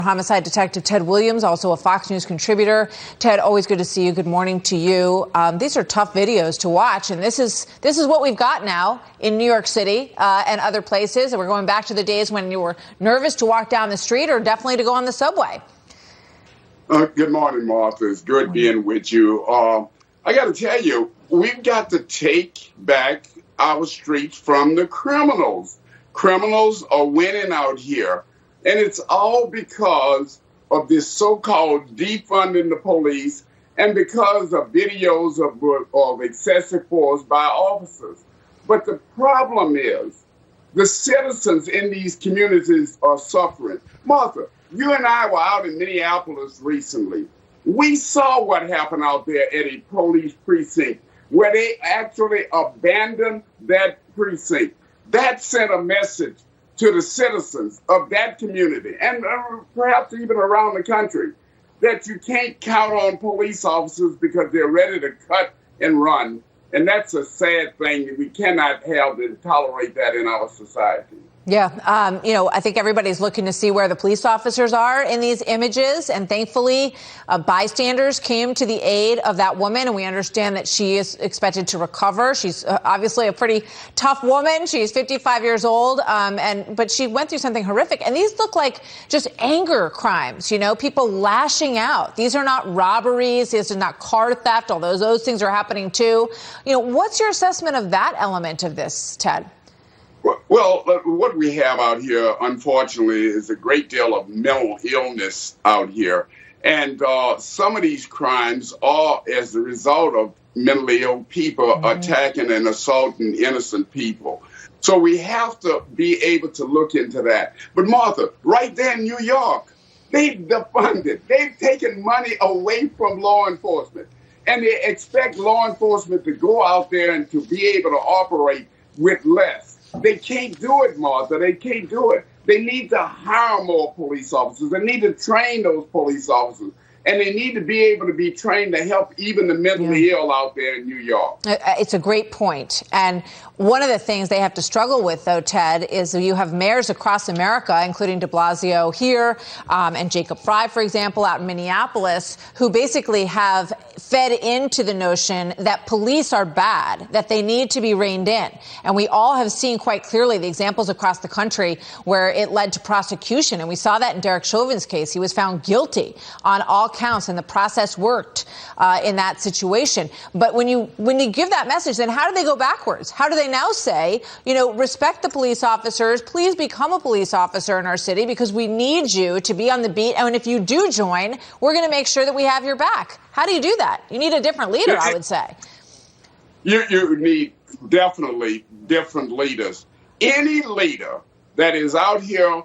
Homicide Detective Ted Williams, also a Fox News contributor. Ted, always good to see you. Good morning to you. These are tough videos to watch, and this is what we've got now in New York City and other places. And we're going back to the days when you were nervous to walk down the street or definitely to go on the subway. Good morning, Martha. It's good being with you. I got to tell you, we've got to take back our streets from the criminals. Criminals are winning out here. And it's all because of this so-called defunding the police and because of videos of excessive force by officers. But the problem is the citizens in these communities are suffering. Martha, you and I were out in Minneapolis recently. We saw what happened out there at a police precinct where they actually abandoned that precinct. That sent a message to the citizens of that community and perhaps even around the country that you can't count on police officers because they're ready to cut and run. And that's a sad thing. We cannot have to tolerate that in our society. Yeah. I think everybody's looking to see where the police officers are in these images. And thankfully, bystanders came to the aid of that woman. And we understand that she is expected to recover. She's obviously a pretty tough woman. She's 55 years old. But she went through something horrific. And these look like just anger crimes, people lashing out. These are not robberies. This is not car theft, although those things are happening, too. What's your assessment of that element of this, Ted? Well, what we have out here, unfortunately, is a great deal of mental illness out here. And some of these crimes are as a result of mentally ill people attacking and assaulting innocent people. So we have to be able to look into that. But Martha, right there in New York, they've defunded. They've taken money away from law enforcement. And they expect law enforcement to go out there and to be able to operate with less. They can't do it, Martha. They can't do it. They need to hire more police officers. They need to train those police officers. And they need to be able to be trained to help even the mentally ill out there in New York. It's a great point. And one of the things they have to struggle with, though, Ted, is you have mayors across America, including de Blasio here and Jacob Frey, for example, out in Minneapolis, who basically have fed into the notion that police are bad, that they need to be reined in. And we all have seen quite clearly the examples across the country where it led to prosecution. And we saw that in Derek Chauvin's case. He was found guilty on all counts, and the process worked in that situation. But when you give that message, then how do they go backwards? How do they now say, respect the police officers, please become a police officer in our city because we need you to be on the beat. And if you do join, we're going to make sure that we have your back. How do you do that? You need a different leader, I would say. You need definitely different leaders. Any leader that is out here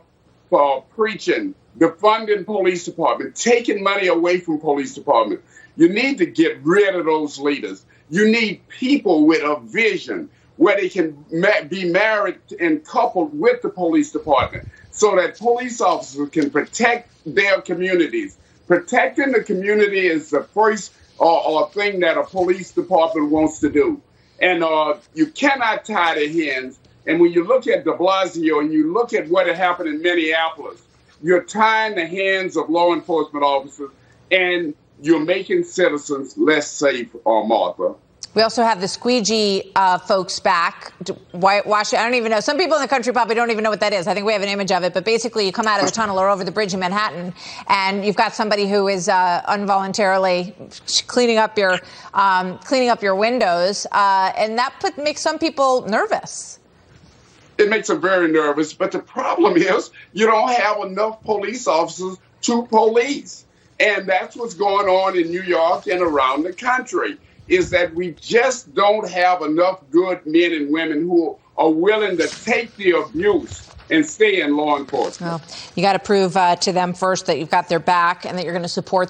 for preaching defunding police department, taking money away from police department. You need to get rid of those leaders. You need people with a vision where they can be married and coupled with the police department so that police officers can protect their communities. Protecting the community is the first thing that a police department wants to do. And you cannot tie their hands. And when you look at de Blasio and you look at what had happened in Minneapolis, you're tying the hands of law enforcement officers and you're making citizens less safe, Martha. We also have the squeegee folks back. Wash, I don't even know. Some people in the country probably don't even know what that is. I think we have an image of it. But basically, you come out of the tunnel or over the bridge in Manhattan, and you've got somebody who is involuntarily cleaning up your windows, and that makes some people nervous. It makes them very nervous. But the problem is you don't have enough police officers to police. And that's what's going on in New York and around the country, is that we just don't have enough good men and women who are willing to take the abuse and stay in law enforcement. Well, you got to prove to them first that you've got their back and that you're going to support them.